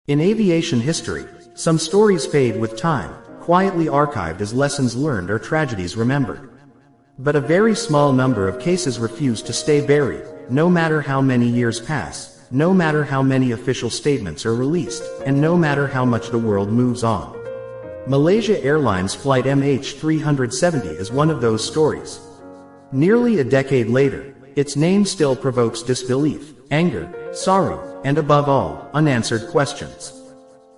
In aviation history, some stories fade with time, quietly archived as lessons learned or tragedies remembered. But a very small number of cases refuse to stay buried, no matter how many years pass, no matter how many official statements are released, and no matter how much the world moves on. Malaysia Airlines Flight MH370 is one of those stories. Nearly a decade later, its name still provokes disbelief, anger, sorrow, and above all, unanswered questions.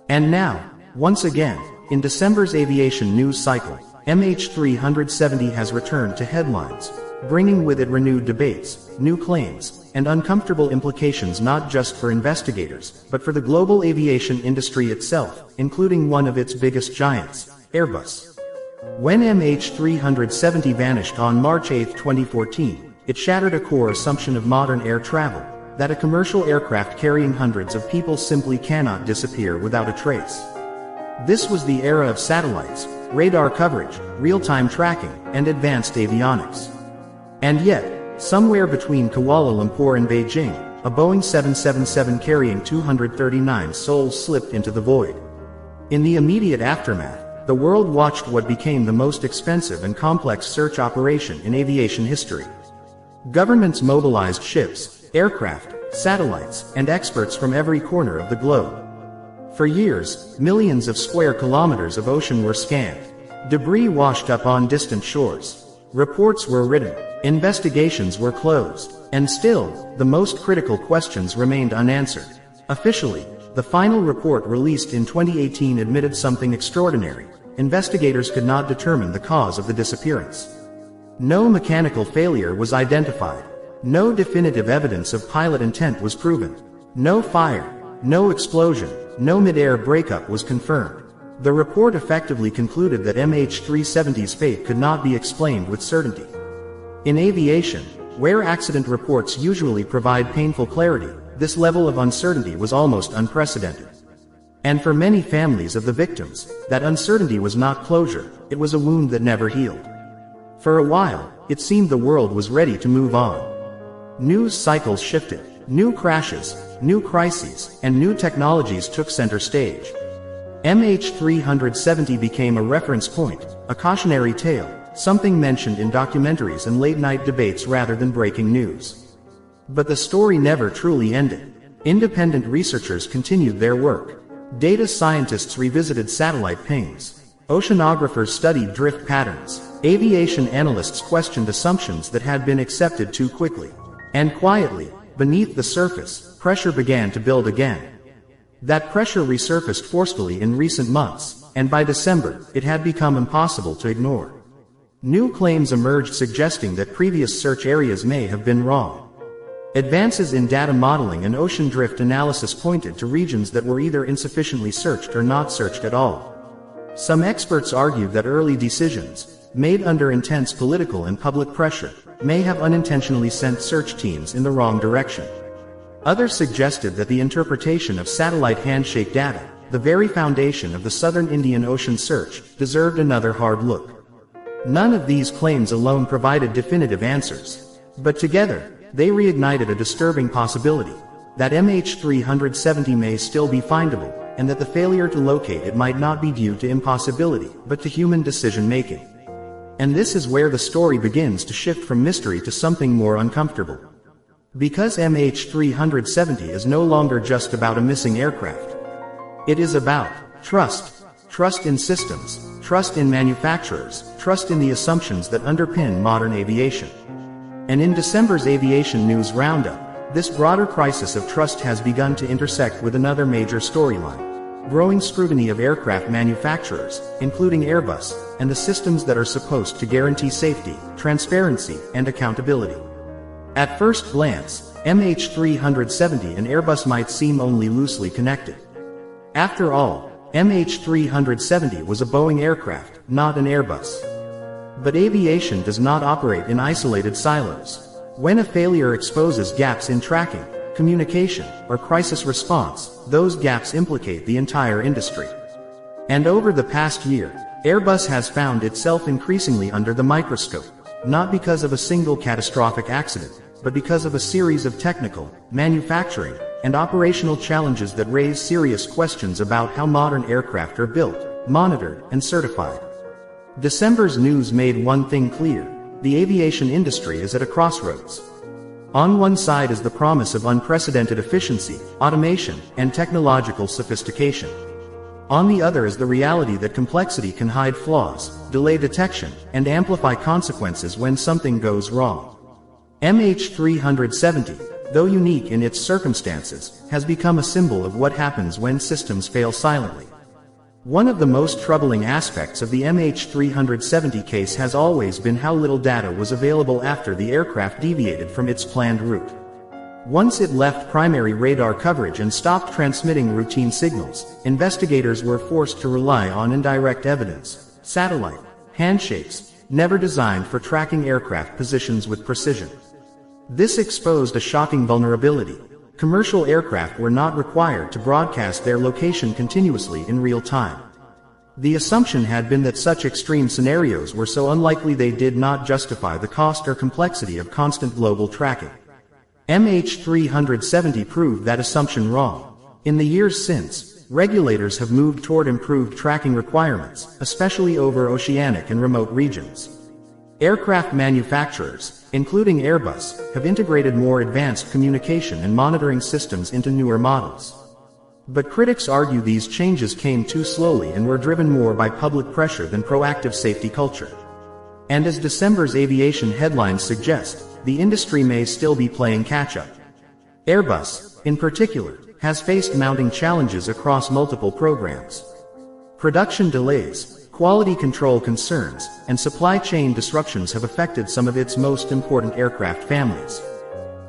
And now, once again, in December's aviation news cycle, MH370 has returned to headlines, bringing with it renewed debates, new claims, and uncomfortable implications not just for investigators, but for the global aviation industry itself, including one of its biggest giants, Airbus. When MH370 vanished on March 8, 2014, it shattered a core assumption of modern air travel, that a commercial aircraft carrying hundreds of people simply cannot disappear without a trace. This was the era of satellites, radar coverage, real-time tracking, and advanced avionics. And yet, somewhere between Kuala Lumpur and Beijing, a Boeing 777 carrying 239 souls slipped into the void. In the immediate aftermath, the world watched what became the most expensive and complex search operation in aviation history. Governments mobilized ships, aircraft, satellites, and experts from every corner of the globe. For years, millions of square kilometers of ocean were scanned. Debris washed up on distant shores. Reports were written. Investigations were closed. And still, the most critical questions remained unanswered. Officially, the final report released in 2018 admitted something extraordinary. Investigators could not determine the cause of the disappearance. No mechanical failure was identified. No definitive evidence of pilot intent was proven. No fire, no explosion, no mid-air breakup was confirmed. The report effectively concluded that MH370's fate could not be explained with certainty. In aviation, where accident reports usually provide painful clarity, this level of uncertainty was almost unprecedented. And for many families of the victims, that uncertainty was not closure, it was a wound that never healed. For a while, it seemed the world was ready to move on. News cycles shifted. New crashes, new crises, and new technologies took center stage. MH370 became a reference point, a cautionary tale, something mentioned in documentaries and late-night debates rather than breaking news. But the story never truly ended. Independent researchers continued their work. Data scientists revisited satellite pings. Oceanographers studied drift patterns. Aviation analysts questioned assumptions that had been accepted too quickly. And quietly, beneath the surface, pressure began to build again. That pressure resurfaced forcefully in recent months, and by December, it had become impossible to ignore. New claims emerged suggesting that previous search areas may have been wrong. Advances in data modeling and ocean drift analysis pointed to regions that were either insufficiently searched or not searched at all. Some experts argued that early decisions, made under intense political and public pressure, may have unintentionally sent search teams in the wrong direction. Others suggested that the interpretation of satellite handshake data, the very foundation of the southern Indian Ocean search, deserved another hard look. None of these claims alone provided definitive answers. But together, they reignited a disturbing possibility, that MH370 may still be findable, and that the failure to locate it might not be due to impossibility, but to human decision-making. And this is where the story begins to shift from mystery to something more uncomfortable. Because MH370 is no longer just about a missing aircraft. It is about trust. Trust in systems, trust in manufacturers, trust in the assumptions that underpin modern aviation. And in December's Aviation News Roundup, this broader crisis of trust has begun to intersect with another major storyline. Growing scrutiny of aircraft manufacturers, including Airbus, and the systems that are supposed to guarantee safety, transparency, and accountability. At first glance, MH370 and Airbus might seem only loosely connected. After all, MH370 was a Boeing aircraft, not an Airbus. But aviation does not operate in isolated silos. When a failure exposes gaps in tracking, communication, or crisis response, those gaps implicate the entire industry. And over the past year, Airbus has found itself increasingly under the microscope, not because of a single catastrophic accident, but because of a series of technical, manufacturing, and operational challenges that raise serious questions about how modern aircraft are built, monitored, and certified. December's news made one thing clear: the aviation industry is at a crossroads. On one side is the promise of unprecedented efficiency, automation, and technological sophistication. On the other is the reality that complexity can hide flaws, delay detection, and amplify consequences when something goes wrong. MH370, though unique in its circumstances, has become a symbol of what happens when systems fail silently. One of the most troubling aspects of the MH370 case has always been how little data was available after the aircraft deviated from its planned route. Once it left primary radar coverage and stopped transmitting routine signals, investigators were forced to rely on indirect evidence, satellite, handshakes, never designed for tracking aircraft positions with precision. This exposed a shocking vulnerability. Commercial aircraft were not required to broadcast their location continuously in real time. The assumption had been that such extreme scenarios were so unlikely they did not justify the cost or complexity of constant global tracking. MH370 proved that assumption wrong. In the years since, regulators have moved toward improved tracking requirements, especially over oceanic and remote regions. Aircraft manufacturers, including Airbus, have integrated more advanced communication and monitoring systems into newer models. But critics argue these changes came too slowly and were driven more by public pressure than proactive safety culture. And as December's aviation headlines suggest, the industry may still be playing catch-up. Airbus, in particular, has faced mounting challenges across multiple programs. Production delays, quality control concerns, and supply chain disruptions have affected some of its most important aircraft families.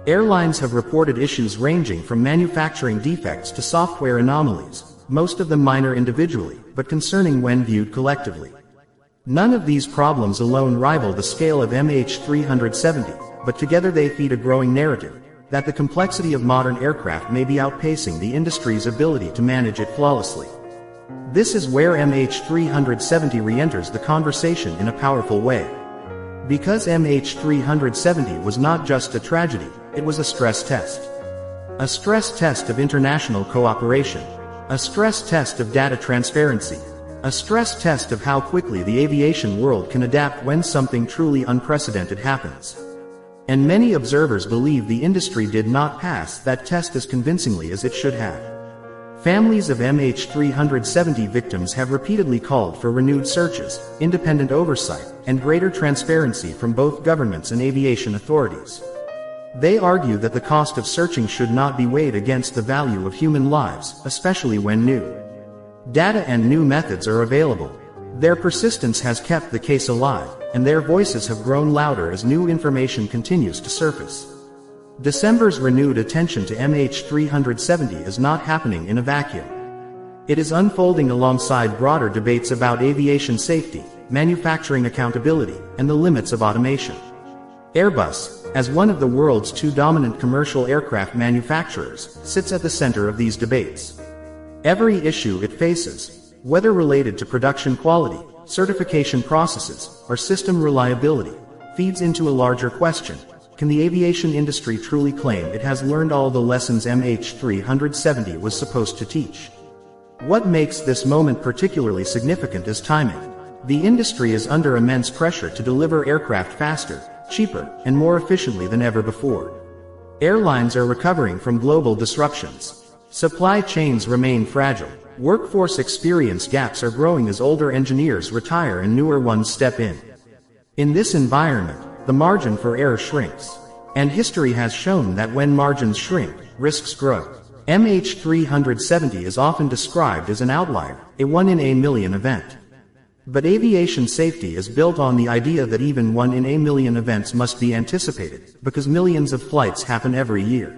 Airlines have reported issues ranging from manufacturing defects to software anomalies, most of them minor individually, but concerning when viewed collectively. None of these problems alone rival the scale of MH370, but together they feed a growing narrative that the complexity of modern aircraft may be outpacing the industry's ability to manage it flawlessly. This is where MH370 re-enters the conversation in a powerful way. Because MH370 was not just a tragedy, it was a stress test. A stress test of international cooperation. A stress test of data transparency. A stress test of how quickly the aviation world can adapt when something truly unprecedented happens. And many observers believe the industry did not pass that test as convincingly as it should have. Families of MH370 victims have repeatedly called for renewed searches, independent oversight, and greater transparency from both governments and aviation authorities. They argue that the cost of searching should not be weighed against the value of human lives, especially when new data and new methods are available. Their persistence has kept the case alive, and their voices have grown louder as new information continues to surface. December's renewed attention to MH370 is not happening in a vacuum. It is unfolding alongside broader debates about aviation safety, manufacturing accountability, and the limits of automation. Airbus, as one of the world's two dominant commercial aircraft manufacturers, sits at the center of these debates. Every issue it faces, whether related to production quality, certification processes, or system reliability, feeds into a larger question: can the aviation industry truly claim it has learned all the lessons MH370 was supposed to teach? What makes this moment particularly significant is timing. The industry is under immense pressure to deliver aircraft faster, cheaper, and more efficiently than ever before. Airlines are recovering from global disruptions. Supply chains remain fragile. Workforce experience gaps are growing as older engineers retire and newer ones step in. In this environment, the margin for error shrinks. And history has shown that when margins shrink, risks grow. MH370 is often described as an outlier, a 1 in a million event. But aviation safety is built on the idea that even 1 in a million events must be anticipated, because millions of flights happen every year.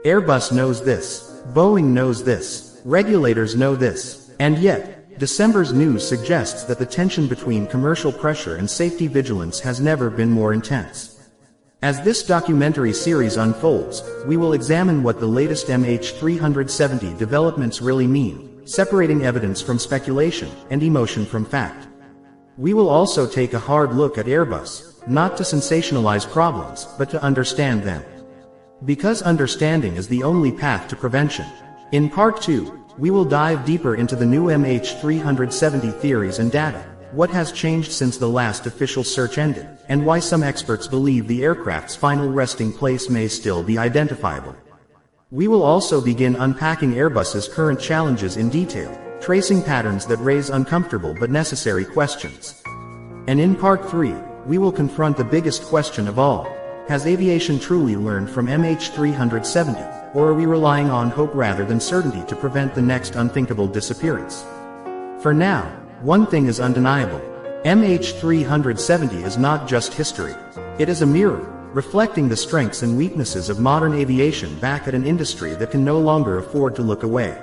Airbus knows this. Boeing knows this. Regulators know this. And yet, December's news suggests that the tension between commercial pressure and safety vigilance has never been more intense. As this documentary series unfolds, we will examine what the latest MH370 developments really mean, separating evidence from speculation and emotion from fact. We will also take a hard look at Airbus, not to sensationalize problems, but to understand them. Because understanding is the only path to prevention. In Part 2, we will dive deeper into the new MH370 theories and data, what has changed since the last official search ended, and why some experts believe the aircraft's final resting place may still be identifiable. We will also begin unpacking Airbus's current challenges in detail, tracing patterns that raise uncomfortable but necessary questions. And in Part 3, we will confront the biggest question of all. Has aviation truly learned from MH370? Or are we relying on hope rather than certainty to prevent the next unthinkable disappearance? For now, one thing is undeniable. MH370 is not just history. It is a mirror, reflecting the strengths and weaknesses of modern aviation back at an industry that can no longer afford to look away.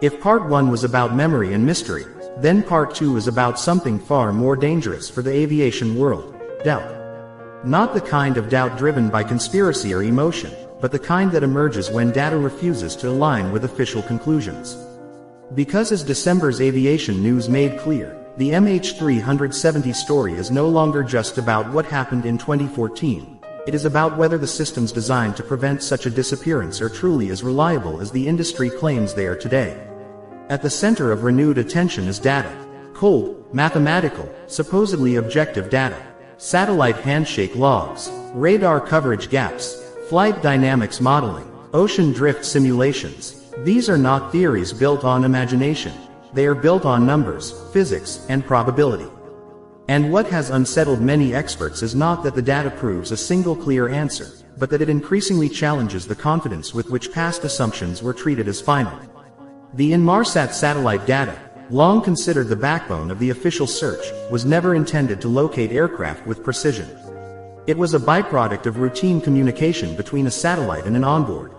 If Part 1 was about memory and mystery, then Part 2 is about something far more dangerous for the aviation world: doubt. Not the kind of doubt driven by conspiracy or emotion, but the kind that emerges when data refuses to align with official conclusions. Because as December's aviation news made clear, the MH370 story is no longer just about what happened in 2014. It is about whether the systems designed to prevent such a disappearance are truly as reliable as the industry claims they are today. At the center of renewed attention is data. Cold, mathematical, supposedly objective data. Satellite handshake logs, radar coverage gaps, flight dynamics modeling, ocean drift simulations. These are not theories built on imagination. They are built on numbers, physics, and probability. And what has unsettled many experts is not that the data proves a single clear answer, but that it increasingly challenges the confidence with which past assumptions were treated as final. The Inmarsat satellite data, long considered the backbone of the official search, was never intended to locate aircraft with precision. It was a byproduct of routine communication between a satellite and an onboard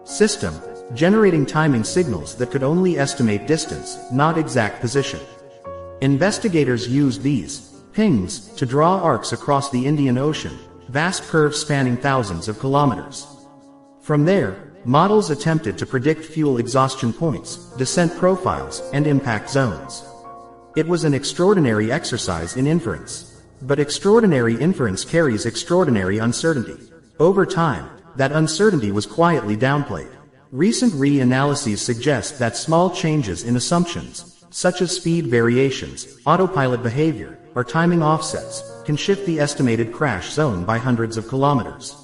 system, generating timing signals that could only estimate distance, not exact position. Investigators used these pings to draw arcs across the Indian Ocean, vast curves spanning thousands of kilometers. From there, models attempted to predict fuel exhaustion points, descent profiles, and impact zones. It was an extraordinary exercise in inference. But extraordinary inference carries extraordinary uncertainty. Over time, that uncertainty was quietly downplayed. Recent re-analyses suggest that small changes in assumptions, such as speed variations, autopilot behavior, or timing offsets, can shift the estimated crash zone by hundreds of kilometers.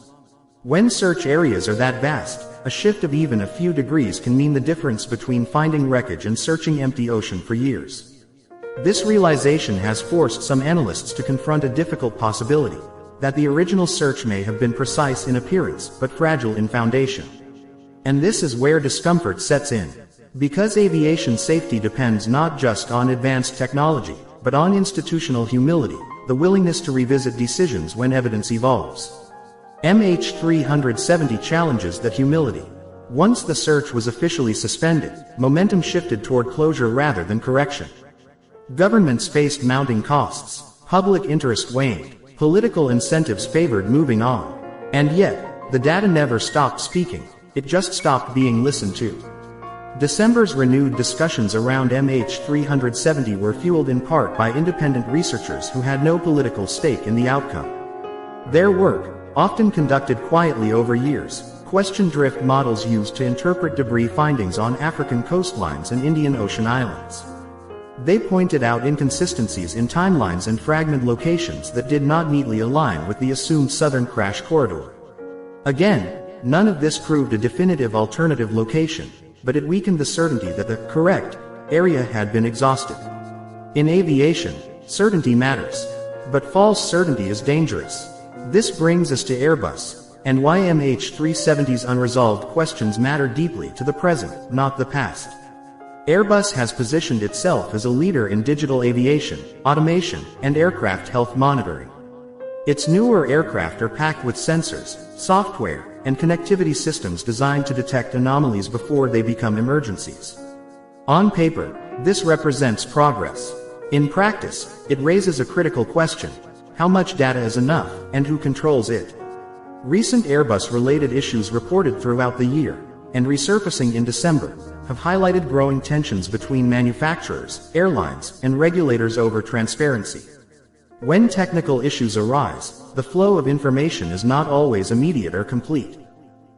When search areas are that vast, a shift of even a few degrees can mean the difference between finding wreckage and searching empty ocean for years. This realization has forced some analysts to confront a difficult possibility, that the original search may have been precise in appearance but fragile in foundation. And this is where discomfort sets in. Because aviation safety depends not just on advanced technology, but on institutional humility, the willingness to revisit decisions when evidence evolves. MH370 challenges that humility. Once the search was officially suspended, momentum shifted toward closure rather than correction. Governments faced mounting costs, public interest waned, political incentives favored moving on. And yet, the data never stopped speaking, it just stopped being listened to. December's renewed discussions around MH370 were fueled in part by independent researchers who had no political stake in the outcome. Their work, often conducted quietly over years, questioned drift models used to interpret debris findings on African coastlines and Indian Ocean islands. They pointed out inconsistencies in timelines and fragment locations that did not neatly align with the assumed southern crash corridor. Again, none of this proved a definitive alternative location, but it weakened the certainty that the correct area had been exhausted. In aviation, certainty matters, but false certainty is dangerous. This brings us to Airbus, and why MH370's unresolved questions matter deeply to the present, not the past. Airbus has positioned itself as a leader in digital aviation, automation, and aircraft health monitoring. Its newer aircraft are packed with sensors, software, and connectivity systems designed to detect anomalies before they become emergencies. On paper, this represents progress. In practice, it raises a critical question: how much data is enough, and who controls it? Recent Airbus-related issues reported throughout the year, and resurfacing in December, have highlighted growing tensions between manufacturers, airlines, and regulators over transparency. When technical issues arise, the flow of information is not always immediate or complete.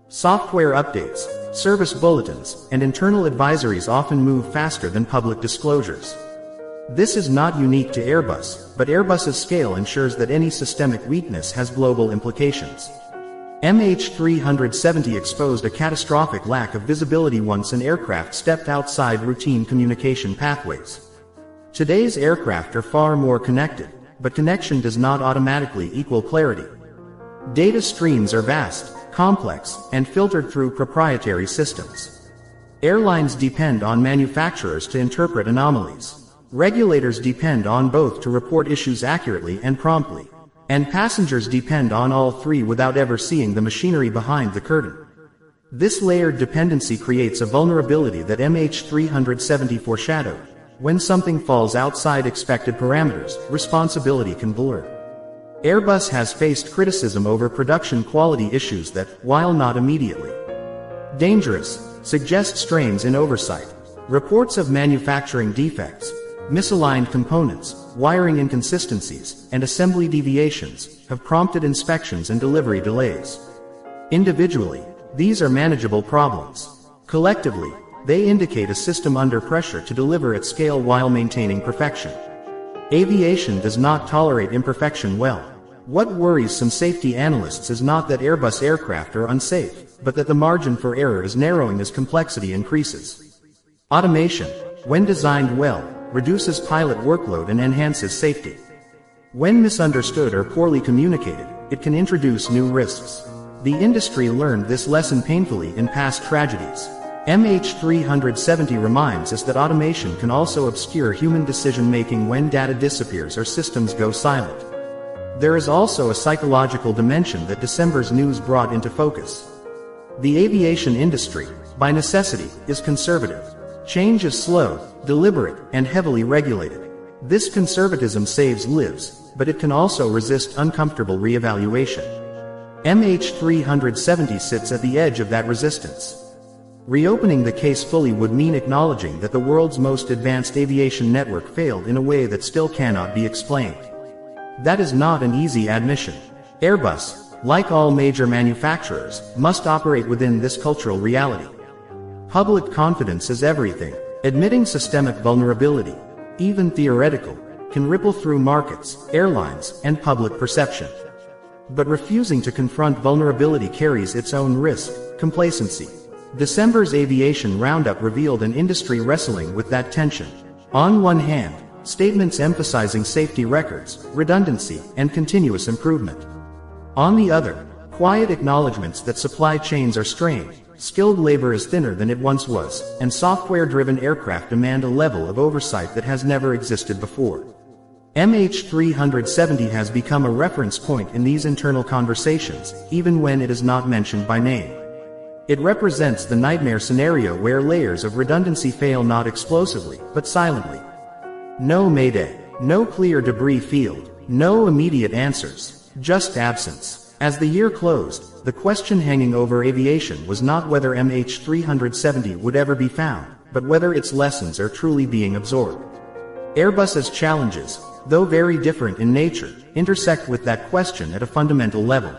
Software updates, service bulletins, and internal advisories often move faster than public disclosures. This is not unique to Airbus, but Airbus's scale ensures that any systemic weakness has global implications. MH370 exposed a catastrophic lack of visibility once an aircraft stepped outside routine communication pathways. Today's aircraft are far more connected, but connection does not automatically equal clarity. Data streams are vast, complex, and filtered through proprietary systems. Airlines depend on manufacturers to interpret anomalies. Regulators depend on both to report issues accurately and promptly. And passengers depend on all three without ever seeing the machinery behind the curtain. This layered dependency creates a vulnerability that MH370 foreshadowed. When something falls outside expected parameters, responsibility can blur. Airbus has faced criticism over production quality issues that, while not immediately dangerous, suggest strains in oversight. Reports of manufacturing defects, misaligned components, wiring inconsistencies, and assembly deviations have prompted inspections and delivery delays. Individually, these are manageable problems. Collectively, they indicate a system under pressure to deliver at scale while maintaining perfection. Aviation does not tolerate imperfection well. What worries some safety analysts is not that Airbus aircraft are unsafe, but that the margin for error is narrowing as complexity increases. Automation, when designed well, reduces pilot workload and enhances safety. When misunderstood or poorly communicated, it can introduce new risks. The industry learned this lesson painfully in past tragedies. MH370 reminds us that automation can also obscure human decision-making when data disappears or systems go silent. There is also a psychological dimension that December's news brought into focus. The aviation industry, by necessity, is conservative. Change is slow, deliberate, and heavily regulated. This conservatism saves lives, but it can also resist uncomfortable reevaluation. MH370 sits at the edge of that resistance. Reopening the case fully would mean acknowledging that the world's most advanced aviation network failed in a way that still cannot be explained. That is not an easy admission. Airbus, like all major manufacturers, must operate within this cultural reality. Public confidence is everything. Admitting systemic vulnerability, even theoretical, can ripple through markets, airlines, and public perception. But refusing to confront vulnerability carries its own risk, complacency. December's Aviation Roundup revealed an industry wrestling with that tension. On one hand, statements emphasizing safety records, redundancy, and continuous improvement. On the other, quiet acknowledgments that supply chains are strained, skilled labor is thinner than it once was, and software-driven aircraft demand a level of oversight that has never existed before. MH370 has become a reference point in these internal conversations, even when it is not mentioned by name. It represents the nightmare scenario where layers of redundancy fail not explosively, but silently. No mayday, no clear debris field, no immediate answers, just absence. As the year closed, the question hanging over aviation was not whether MH370 would ever be found, but whether its lessons are truly being absorbed. Airbus's challenges, though very different in nature, intersect with that question at a fundamental level.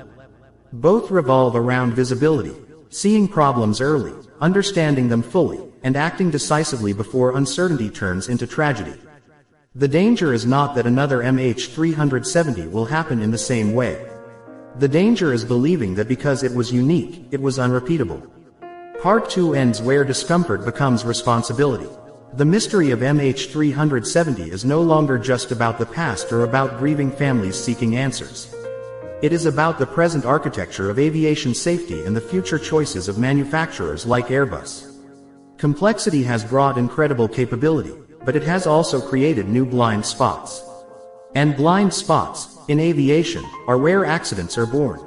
Both revolve around visibility, seeing problems early, understanding them fully, and acting decisively before uncertainty turns into tragedy. The danger is not that another MH370 will happen in the same way. The danger is believing that because it was unique, it was unrepeatable. Part 2 ends where discomfort becomes responsibility. The mystery of MH370 is no longer just about the past or about grieving families seeking answers. It is about the present architecture of aviation safety and the future choices of manufacturers like Airbus. Complexity has brought incredible capability, but it has also created new blind spots. And blind spots, in aviation, are where accidents are born.